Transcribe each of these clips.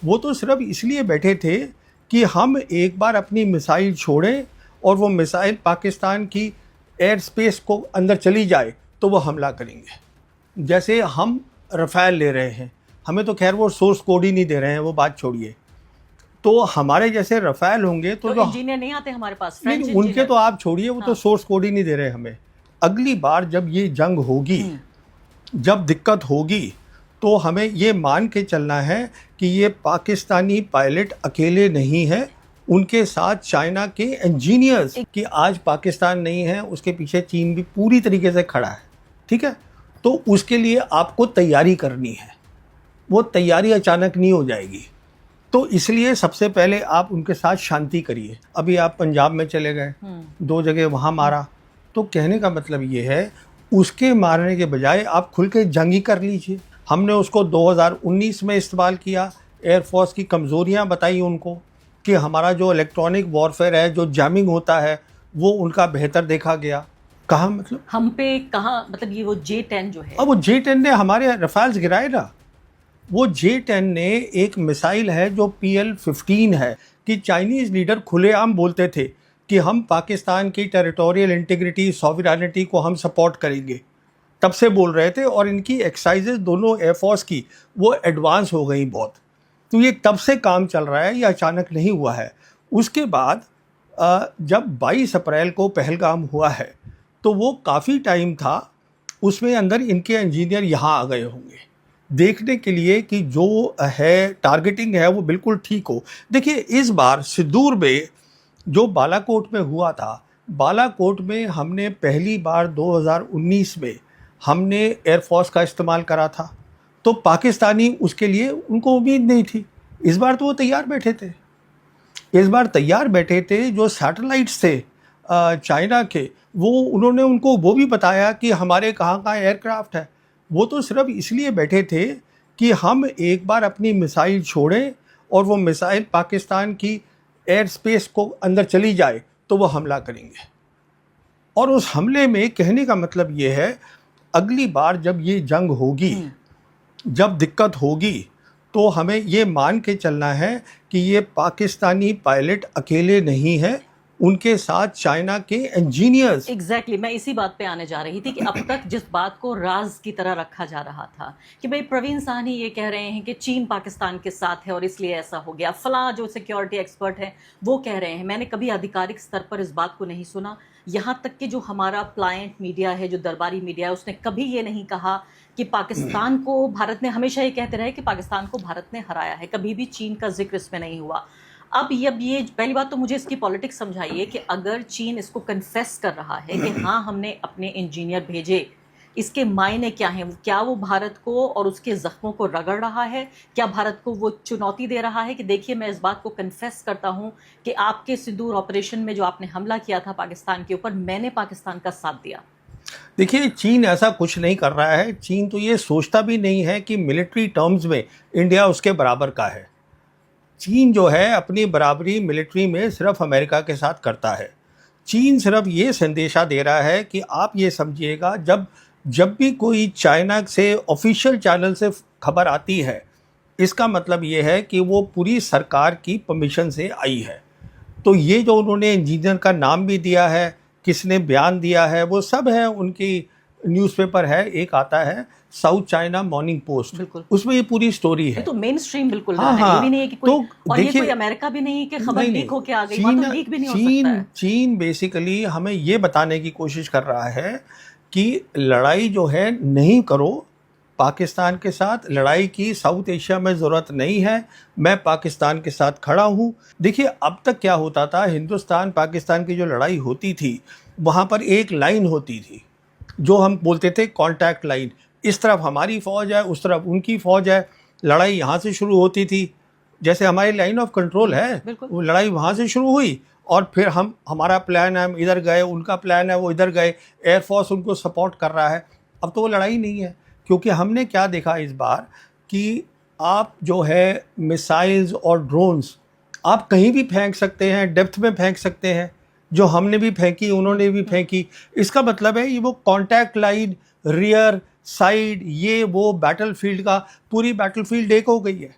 वो तो सिर्फ इसलिए बैठे थे कि हम एक बार अपनी मिसाइल छोड़ें और वो मिसाइल पाकिस्तान की एयर स्पेस को अंदर चली जाए तो वो हमला करेंगे। जैसे हम रफ़ाल ले रहे हैं, हमें तो खैर वो सोर्स कोड ही नहीं दे रहे हैं, वो बात छोड़िए। तो हमारे जैसे रफ़ाल होंगे तो जो इंजीनियर नहीं आते हमारे पास, नहीं, फ्रेंच उनके इंजीनियर। तो आप छोड़िए, वो तो सोर्स कोड ही नहीं दे रहे हमें। अगली बार जब ये जंग होगी, जब दिक्कत होगी, तो हमें ये मान के चलना है कि ये पाकिस्तानी पायलट अकेले नहीं हैं, उनके साथ चाइना के इंजीनियर्स, कि आज पाकिस्तान नहीं है, उसके पीछे चीन भी पूरी तरीके से खड़ा है। ठीक है, तो उसके लिए आपको तैयारी करनी है, वो तैयारी अचानक नहीं हो जाएगी। तो इसलिए सबसे पहले आप उनके साथ शांति करिए। अभी आप पंजाब में चले गए, 2 जगह वहाँ मारा, तो कहने का मतलब ये है उसके मारने के बजाय आप खुल के जंग ही कर लीजिए। हमने उसको 2019 में इस्तेमाल किया, एयरफोर्स की कमज़ोरियाँ बताई उनको कि हमारा जो इलेक्ट्रॉनिक वॉरफेयर है, जो जैमिंग होता है, वो उनका बेहतर देखा गया। कहाँ मतलब हम पे कहाँ, मतलब ये वो J-10 जो है, अब वो J-10 ने हमारे रफ़ाल्स गिराए ना। वो J-10 ने एक मिसाइल है जो PL-15 है, कि चाइनीज़ लीडर खुलेआम बोलते थे कि हम पाकिस्तान की टेरिटोरियल इंटीग्रिटी, सॉवरेनिटी को हम सपोर्ट करेंगे, तब से बोल रहे थे। और इनकी एक्सरसाइजेज दोनों एयरफोर्स की वो एडवांस हो गई बहुत। तो ये तब से काम चल रहा है, ये अचानक नहीं हुआ है। उसके बाद जब 22 अप्रैल को पहलगाम हुआ है, तो वो काफ़ी टाइम था, उसमें अंदर इनके इंजीनियर यहाँ आ गए होंगे देखने के लिए कि जो है टारगेटिंग है वो बिल्कुल ठीक हो। देखिए, इस बार सिद्दूर में जो बालाकोट में हुआ था, बालाकोट में हमने पहली बार 2019 में हमने एयरफोर्स का इस्तेमाल करा था, तो पाकिस्तानी उसके लिए उनको उम्मीद नहीं थी। इस बार तो वो तैयार बैठे थे, इस बार तैयार बैठे थे। जो सैटेलाइट्स थे चाइना के, वो उन्होंने उनको वो भी बताया कि हमारे कहाँ कहाँ एयरक्राफ्ट है। वो तो सिर्फ इसलिए बैठे थे कि हम एक बार अपनी मिसाइल छोड़ें और वो मिसाइल पाकिस्तान की एयर स्पेस को अंदर चली जाए तो वो हमला करेंगे। और उस हमले में कहने का मतलब ये है, अगली बार जब ये जंग होगी, जब दिक्कत होगी, तो हमें ये मान के चलना है कि ये पाकिस्तानी पायलट अकेले नहीं हैं, उनके साथ चाइना के इंजीनियर्स। एग्जैक्टली मैं इसी बात पे आने जा रही थी कि अब तक जिस बात को राज की तरह रखा जा रहा था कि भाई प्रवीण साहनी ये कह रहे हैं कि चीन पाकिस्तान के साथ है और इसलिए ऐसा हो गया, फला जो सिक्योरिटी एक्सपर्ट है वो कह रहे हैं, मैंने कभी आधिकारिक स्तर पर इस बात को नहीं सुना। यहाँ तक कि जो हमारा प्लायंट मीडिया है, जो दरबारी मीडिया है, उसने कभी ये नहीं कहा कि पाकिस्तान को भारत ने, हमेशा ये कहते रहे कि पाकिस्तान को भारत ने हराया है, कभी भी चीन का जिक्र इसमें नहीं हुआ। अब ये पहली बात तो मुझे इसकी पॉलिटिक्स समझाइए कि अगर चीन इसको कन्फेस कर रहा है कि हाँ हमने अपने इंजीनियर भेजे, इसके मायने क्या हैं? क्या वो भारत को और उसके जख्मों को रगड़ रहा है? क्या भारत को वो चुनौती दे रहा है कि देखिए मैं इस बात को कन्फेस करता हूँ कि आपके सिंदूर ऑपरेशन में जो आपने हमला किया था पाकिस्तान के ऊपर, मैंने पाकिस्तान का साथ दिया। देखिए, चीन ऐसा कुछ नहीं कर रहा है। चीन तो ये सोचता भी नहीं है कि मिलिट्री टर्म्स में इंडिया उसके बराबर का है। चीन जो है अपनी बराबरी मिलिट्री में सिर्फ अमेरिका के साथ करता है। चीन सिर्फ ये संदेशा दे रहा है कि आप ये समझिएगा, जब भी कोई चाइना से ऑफिशियल चैनल से खबर आती है, इसका मतलब ये है कि वो पूरी सरकार की परमिशन से आई है। तो ये जो उन्होंने इंजीनियर का नाम भी दिया है, किसने बयान दिया है, वो सब है उनकी न्यूज़पेपर है, एक आता है साउथ चाइना मॉर्निंग पोस्ट, उसमें ये पूरी स्टोरी है। ये तो मेन स्ट्रीम बिल्कुल हाँ, है, ये भी नहीं है कि कोई, तो और ये कोई अमेरिका भी नहीं है कि खबर लीक होके आ गई, वहाँ तो लीक भी नहीं हो सकता है। चीन बेसिकली हमें ये बताने की कोशिश कर रहा है कि लड़ाई जो है नहीं करो पाकिस्तान के साथ, लड़ाई की साउथ एशिया में ज़रूरत नहीं है, मैं पाकिस्तान के साथ खड़ा हूँ। देखिए, अब तक क्या होता था, हिंदुस्तान पाकिस्तान की जो लड़ाई होती थी, वहाँ पर एक लाइन होती थी जो हम बोलते थे कॉन्टैक्ट लाइन। इस तरफ हमारी फ़ौज है, उस तरफ उनकी फ़ौज है, लड़ाई यहाँ से शुरू होती थी, जैसे हमारी लाइन ऑफ कंट्रोल है, वो लड़ाई वहाँ से शुरू हुई और फिर हमारा प्लान है, हम इधर गए, उनका प्लान है वो इधर गए, एयरफोर्स उनको सपोर्ट कर रहा है। अब तो वो लड़ाई नहीं है, क्योंकि हमने क्या देखा इस बार कि आप जो है मिसाइल्स और ड्रोन्स आप कहीं भी फेंक सकते हैं, डेप्थ में फेंक सकते हैं, जो हमने भी फेंकी उन्होंने भी फेंकी। इसका मतलब है ये वो कॉन्टैक्ट लाइन, रियर, साइड, ये वो बैटलफील्ड का, पूरी बैटलफील्ड एक हो गई है।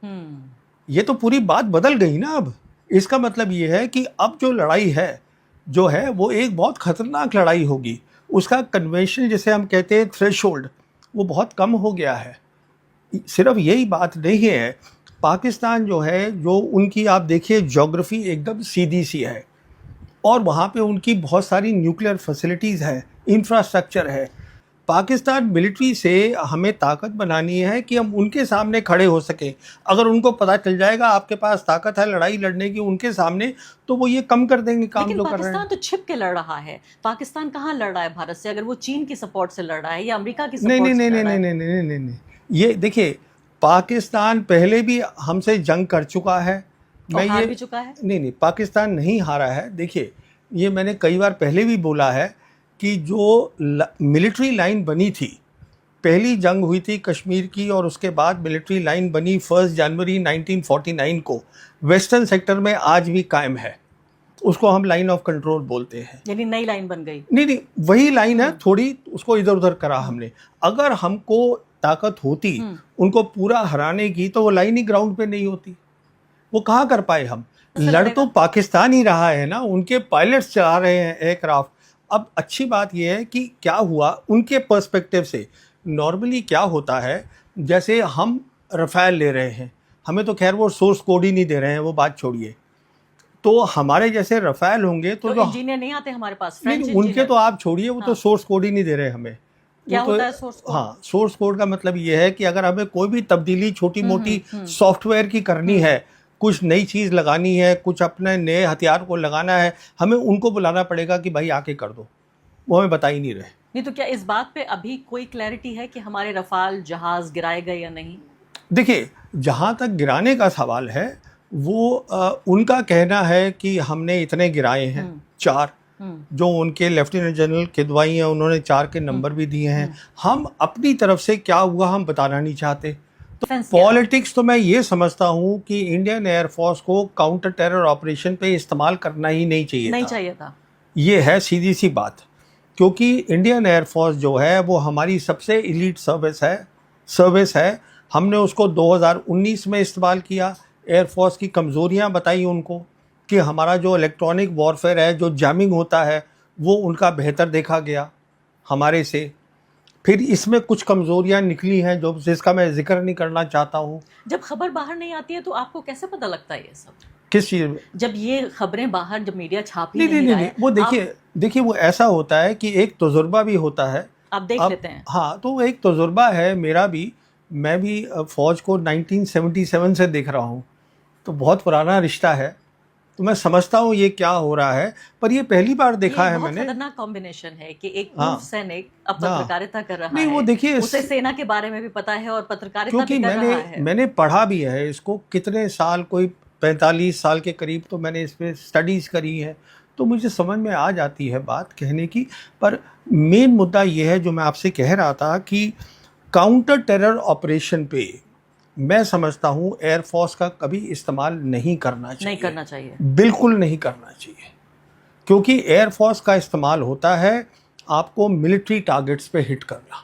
हम्म। ये तो पूरी बात बदल गई ना अब। इसका मतलब ये है कि अब जो लड़ाई है जो है वो एक बहुत खतरनाक लड़ाई होगी। उसका कन्वेंशन जिसे हम कहते हैं थ्रेशोल्ड वो बहुत कम हो गया है। सिर्फ यही बात नहीं है, पाकिस्तान जो है जो उनकी आप देखिए ज्योग्राफी एकदम सीधी सी है और वहाँ पे उनकी बहुत सारी न्यूक्लियर फैसिलिटीज़ है, इंफ्रास्ट्रक्चर है। पाकिस्तान मिलिट्री से हमें ताकत बनानी है कि हम उनके सामने खड़े हो सकें। अगर उनको पता चल जाएगा आपके पास ताकत है लड़ाई लड़ने की उनके सामने, तो वो ये कम कर देंगे काम लेकिन जो कर रहे हैं। पाकिस्तान तो छिप के लड़ रहा है। पाकिस्तान कहाँ लड़ रहा है भारत से? अगर वो चीन की सपोर्ट से लड़ रहा है या अमेरिका की नहीं सपोर्ट नहीं से नहीं लड़ नहीं रहा नहीं है? नहीं नहीं नहीं, ये देखिए पाकिस्तान पहले भी हमसे जंग कर चुका है। और हार ये भी चुका है। नहीं पाकिस्तान नहीं हारा है। देखिए ये मैंने कई बार पहले भी बोला है कि जो मिलिट्री लाइन बनी थी, पहली जंग हुई थी कश्मीर की और उसके बाद मिलिट्री लाइन बनी 1 जनवरी 1949 को, वेस्टर्न सेक्टर में आज भी कायम है। उसको हम लाइन ऑफ कंट्रोल बोलते हैं। यानी नई लाइन बन गई। नहीं वही लाइन है, थोड़ी उसको इधर उधर करा हमने। अगर हमको ताकत होती उनको पूरा हराने की तो वो लाइन ही ग्राउंड पे नहीं होती। वो कहाँ कर पाए हम? लड़ तो पाकिस्तान ही रहा है ना, उनके पायलट्स चला रहे हैं एयरक्राफ्ट। अब अच्छी बात यह है कि क्या हुआ उनके पर्सपेक्टिव से। नॉर्मली क्या होता है, जैसे हम रफ़ेल ले रहे हैं, हमें तो खैर वो सोर्स कोड ही नहीं दे रहे हैं, वो बात छोड़िए। तो हमारे जैसे रफ़ेल होंगे तो जो इंजीनियर नहीं आते हमारे पास, नहीं उनके तो आप छोड़िए, वो तो सोर्स कोड ही नहीं दे रहे हमें। क्या वो तो होता है सोर्स कोड? हाँ, सोर्स कोड का मतलब ये है कि अगर हमें कोई भी तब्दीली छोटी मोटी सॉफ्टवेयर की करनी है, कुछ नई चीज़ लगानी है, कुछ अपने नए हथियार को लगाना है, हमें उनको बुलाना पड़ेगा कि भाई आके कर दो। वो हमें बता ही नहीं रहे। नहीं तो क्या इस बात पे अभी कोई क्लैरिटी है कि हमारे रफाल जहाज गिराए गए या नहीं? देखिए जहाँ तक गिराने का सवाल है वो उनका कहना है कि हमने इतने गिराए हैं, 4। जो उनके लेफ्टिनेंट जनरल किदवाई हैं उन्होंने 4 के नंबर भी दिए हैं। हम अपनी तरफ से क्या हुआ हम बताना नहीं चाहते। तो पॉलिटिक्स तो मैं ये समझता हूँ कि इंडियन एयरफोर्स को काउंटर टेरर ऑपरेशन पे इस्तेमाल करना ही नहीं चाहिए था। ये है सीधी सी बात, क्योंकि इंडियन एयरफोर्स जो है वो हमारी सबसे एलीट सर्विस है। हमने उसको 2019 में इस्तेमाल किया, एयरफोर्स की कमज़ोरियाँ बताई उनको कि हमारा जो इलेक्ट्रॉनिक वॉरफेयर है, जो जैमिंग होता है, वो उनका बेहतर देखा गया हमारे से। फिर इसमें कुछ कमज़ोरियाँ निकली हैं जो जिसका मैं जिक्र नहीं करना चाहता हूँ। जब खबर बाहर नहीं आती है तो आपको कैसे पता लगता है ये सब? किस चीज़ में? जब ये खबरें बाहर, जब मीडिया छाप ही नहीं, वो देखिए वो ऐसा होता है कि एक तजुर्बा भी होता है, आप देख लेते हैं। हाँ, तो एक तजुर्बा है मेरा भी। मैं भी फ़ौज को 1977 से देख रहा हूँ, तो बहुत पुराना रिश्ता है, तो मैं समझता हूँ ये क्या हो रहा है। पर ये पहली बार देखा है मैंने। खतरनाक कॉम्बिनेशन है कि एक सैनिक अब पत्रकारिता कर रहा है। नहीं वो देखिए उसे सेना के बारे में भी पता है और पत्रकारिता क्योंकि भी कर रहा है। मैंने पढ़ा भी है इसको कितने साल, कोई 45 साल के करीब तो मैंने इस पर स्टडीज़ करी है, तो मुझे समझ में आ जाती है बात कहने की। पर मेन मुद्दा ये है जो मैं आपसे कह रहा था कि काउंटर टेरर ऑपरेशन पे मैं समझता हूँ एयरफोर्स का कभी इस्तेमाल नहीं करना चाहिए। बिल्कुल नहीं करना चाहिए, क्योंकि एयरफोर्स का इस्तेमाल होता है आपको मिलिट्री टारगेट्स पे हिट करना,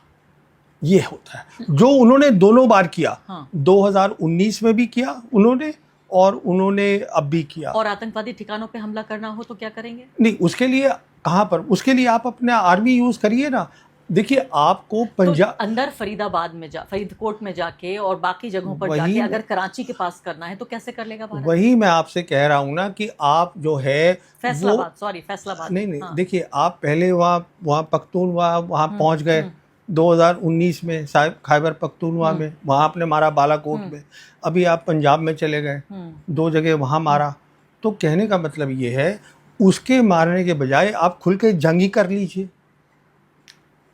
ये होता है जो उन्होंने दोनों बार किया। 2019 में भी किया उन्होंने और उन्होंने अब भी किया। और आतंकवादी ठिकानों पे हमला करना हो तो क्या करेंगे? नहीं, उसके लिए कहाँ पर, उसके लिए आप अपना आर्मी यूज करिए ना। देखिए आपको पंजाब तो अंदर फरीदाबाद में फरीदकोट में जाके और बाकी जगहों पर जाके अगर कराची के पास करना है तो कैसे कर लेगा भारत? वही मैं आपसे कह रहा हूँ ना कि आप जो है फैसलाबाद नहीं हाँ। देखिए आप पहले वहाँ पख्तूनख्वा वहाँ पहुँच गए 2019 में, खैबर पख्तूनख्वा में, वहाँ आपने मारा बालाकोट में। अभी आप पंजाब में चले गए, 2 जगह वहाँ मारा। तो कहने का मतलब ये है उसके मारने के बजाय आप खुल के जंग ही कर लीजिए।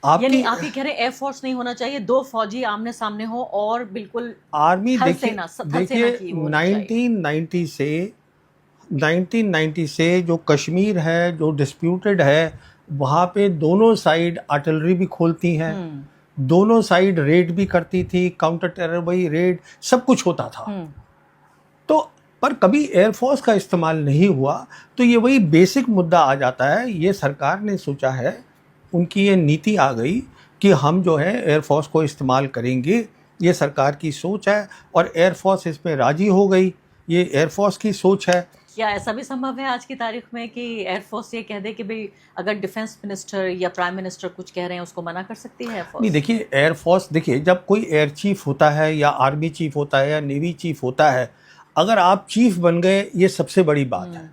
यानी आप ये कह रहे हैं एयरफोर्स नहीं होना चाहिए, 2 फौजी आमने सामने हो और बिल्कुल आर्मी। देखिए 1990 से जो कश्मीर है, जो डिस्प्यूटेड है, वहाँ पे दोनों साइड आर्टिलरी भी खोलती हैं, दोनों साइड रेड भी करती थी, काउंटर टेरर वही रेड सब कुछ होता था। तो पर कभी एयरफोर्स का इस्तेमाल नहीं हुआ। तो ये वही बेसिक मुद्दा आ जाता है। ये सरकार ने सोचा है, उनकी ये नीति आ गई कि हम जो है एयरफोर्स को इस्तेमाल करेंगे ये सरकार की सोच है और एयरफोर्स इसमें राजी हो गई, ये एयरफोर्स की सोच है। क्या ऐसा भी संभव है आज की तारीख में कि एयरफोर्स ये कह दे कि भाई अगर डिफेंस मिनिस्टर या प्राइम मिनिस्टर कुछ कह रहे हैं उसको मना कर सकती है नहीं एयरफोर्स? देखिए, एयरफोर्स देखिए, जब कोई एयर चीफ होता है या आर्मी चीफ होता है या नेवी चीफ होता है, अगर आप चीफ बन गए ये सबसे बड़ी बात है।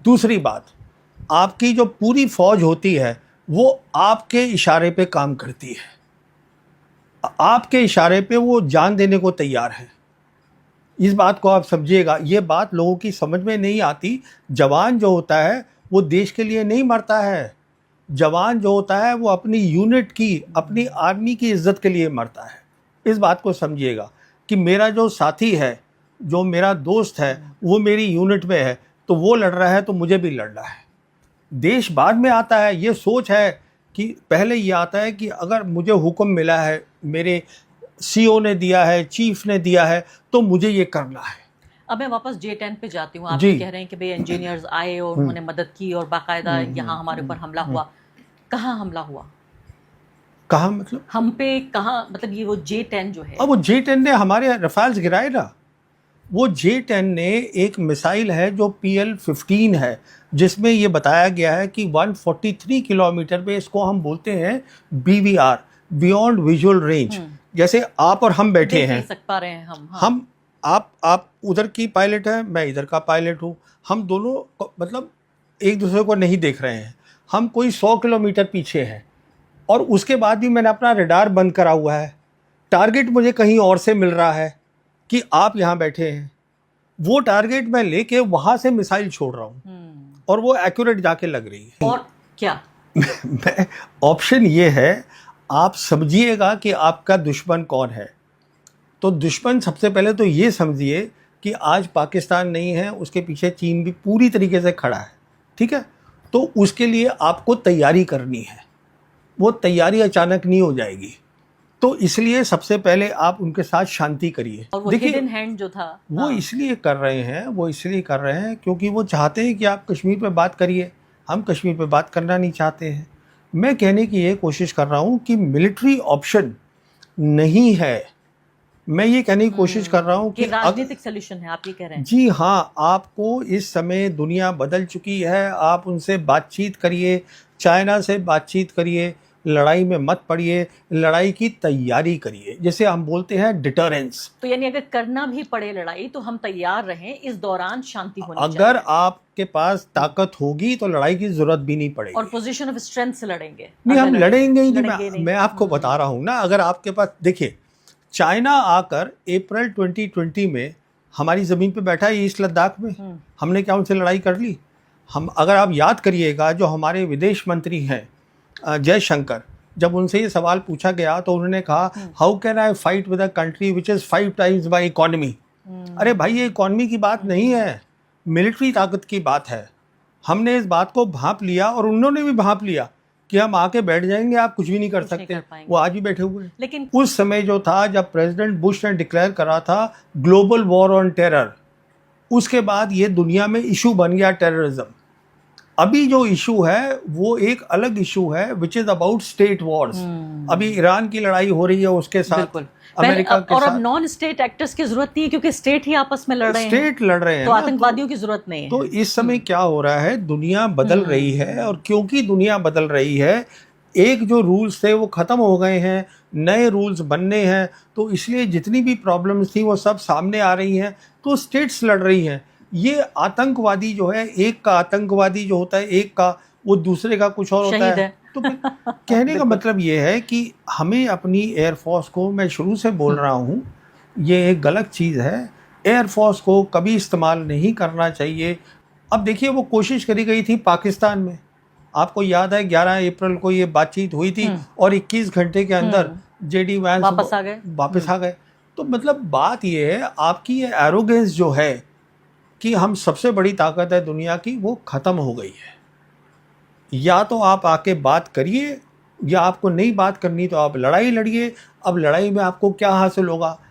दूसरी बात, आपकी जो पूरी फौज होती है वो आपके इशारे पे काम करती है, आपके इशारे पे वो जान देने को तैयार है। इस बात को आप समझिएगा, ये बात लोगों की समझ में नहीं आती। जवान जो होता है वो देश के लिए नहीं मरता है, जवान जो होता है वो अपनी यूनिट की, अपनी आर्मी की इज्जत के लिए मरता है। इस बात को समझिएगा कि मेरा जो साथी है, जो मेरा दोस्त है, वो मेरी यूनिट में है, तो वो लड़ रहा है तो मुझे भी लड़ना है। देश बाद में आता है। ये सोच है कि पहले ये आता है कि अगर मुझे हुक्म मिला है, मेरे सीओ ने दिया है, चीफ ने दिया है, तो मुझे ये करना है। अब मैं वापस J10 पे जाती हूँ। आप जी। ये कह रहे हैं कि भाई इंजीनियर्स आए और उन्होंने मदद की और बाकायदा यहाँ हमारे ऊपर हमला हुआ। कहाँ हमला हुआ? कहा मतलब? हम पे कहाँ? मतलब ये वो J10 जो है, अब वो J10 ने हमारे रफाल्स गिराए ना। वो J10 ने एक मिसाइल है जो PL-15 है, जिसमें ये बताया गया है कि 143 किलोमीटर पे, इसको हम बोलते हैं BVR, बियॉन्ड विजुअल रेंज। जैसे आप और हम बैठे देख हैं, नहीं सक पा रहे हैं हम। हाँ। हम आप उधर की पायलट हैं, मैं इधर का पायलट हूँ, हम दोनों मतलब एक दूसरे को नहीं देख रहे हैं। हम कोई 100 किलोमीटर पीछे हैं और उसके बाद भी मैंने अपना रडार बंद करा हुआ है। टारगेट मुझे कहीं और से मिल रहा है कि आप यहाँ बैठे हैं, वो टारगेट मैं लेके वहाँ से मिसाइल छोड़ रहा हूँ और वो एक्यूरेट जाके लग रही है। और क्या? मैं ऑप्शन ये है, आप समझिएगा कि आपका दुश्मन कौन है। तो दुश्मन सबसे पहले तो ये समझिए कि आज पाकिस्तान नहीं है, उसके पीछे चीन भी पूरी तरीके से खड़ा है, ठीक है। तो उसके लिए आपको तैयारी करनी है, वो तैयारी अचानक नहीं हो जाएगी। तो इसलिए सबसे पहले आप उनके साथ शांति करिए। और वो हिडन हैंड जो था, वो इसलिए कर रहे हैं, वो इसलिए कर रहे हैं क्योंकि वो चाहते हैं कि आप कश्मीर पे बात करिए। हम कश्मीर पे बात करना नहीं चाहते हैं। मैं कहने की ये कोशिश कर रहा हूँ कि मिलिट्री ऑप्शन नहीं है। मैं ये कहने की कोशिश कर रहा हूँ कि कि राजनीतिक सॉल्यूशन है, आप ये कह रहे हैं? जी हाँ, आपको इस समय दुनिया बदल चुकी है, आप उनसे बातचीत करिए, चाइना से बातचीत करिए, लड़ाई में मत पड़िए, लड़ाई की तैयारी करिए, जैसे हम बोलते हैं डिटरेंस। तो यानी अगर करना भी पड़े लड़ाई तो हम तैयार रहें, इस दौरान शांति होनी अगर आपके पास ताकत होगी तो लड़ाई की जरूरत भी नहीं पड़ेगी। और पोजीशन ऑफ स्ट्रेंथ से लड़ेंगे। नहीं, हम लड़ेंगे ही नहीं। लड़ेंगे मैं आपको बता रहा हूँ ना, अगर आपके पास, देखिए, चाइना आकर अप्रैल 2020 में हमारी ज़मीन पे बैठा है ईस्ट लद्दाख में, हमने क्या उनसे लड़ाई कर ली? हम, अगर आप याद करिएगा, जो हमारे विदेश मंत्री हैं जयशंकर, जब उनसे ये सवाल पूछा गया तो उन्होंने कहा, how can I fight with a country which is 5 times my economy. अरे भाई, ये इकॉनमी की बात नहीं है, मिलिट्री ताकत की बात है। हमने इस बात को भांप लिया और उन्होंने भी भांप लिया कि हम आके बैठ जाएंगे, आप कुछ भी नहीं कर सकते। वो आज भी बैठे हुए हैं। लेकिन उस समय जो था, जब प्रेसिडेंट बुश ने डिक्लेयर करा था ग्लोबल वॉर ऑन टेरर, उसके बाद ये दुनिया में इशू बन गया टेररिज्म। अभी जो इशू है वो एक अलग इशू है, which is about state Wars. अभी ईरान की लड़ाई हो रही है उसके साथ, अमेरिका के और साथ। अब नॉन स्टेट एक्टर्स की जरूरत नहीं है क्योंकि स्टेट ही आपस में लड़ रहे हैं। स्टेट लड़ रहे हैं, तो आतंकवादियों की जरूरत नहीं है। तो इस समय क्या हो रहा है, दुनिया बदल रही है, और क्योंकि दुनिया बदल रही है, एक जो रूल्स थे वो ख़त्म हो गए हैं, नए रूल्स बनने हैं, तो इसलिए जितनी भी प्रॉब्लम्स थी वो सब सामने आ रही हैं। तो स्टेट्स लड़ रही हैं। ये आतंकवादी जो है, एक का आतंकवादी जो होता है, एक का, वो दूसरे का कुछ और होता है। तो कहने का मतलब ये है कि हमें अपनी एयरफोर्स को, मैं शुरू से बोल रहा हूँ, ये एक गलत चीज़ है। एयरफोर्स को कभी इस्तेमाल नहीं करना चाहिए। अब देखिए, वो कोशिश करी गई थी पाकिस्तान में, आपको याद है 11 अप्रैल को ये बातचीत हुई थी और 21 घंटे के अंदर JD वैंस वापस आ गए। तो मतलब बात ये है, आपकी ये एरोगेंस जो है कि हम सबसे बड़ी ताकत है दुनिया की, वो ख़त्म हो गई है। या तो आप आके बात करिए, या आपको नहीं बात करनी तो आप लड़ाई लड़िए। अब लड़ाई में आपको क्या हासिल होगा?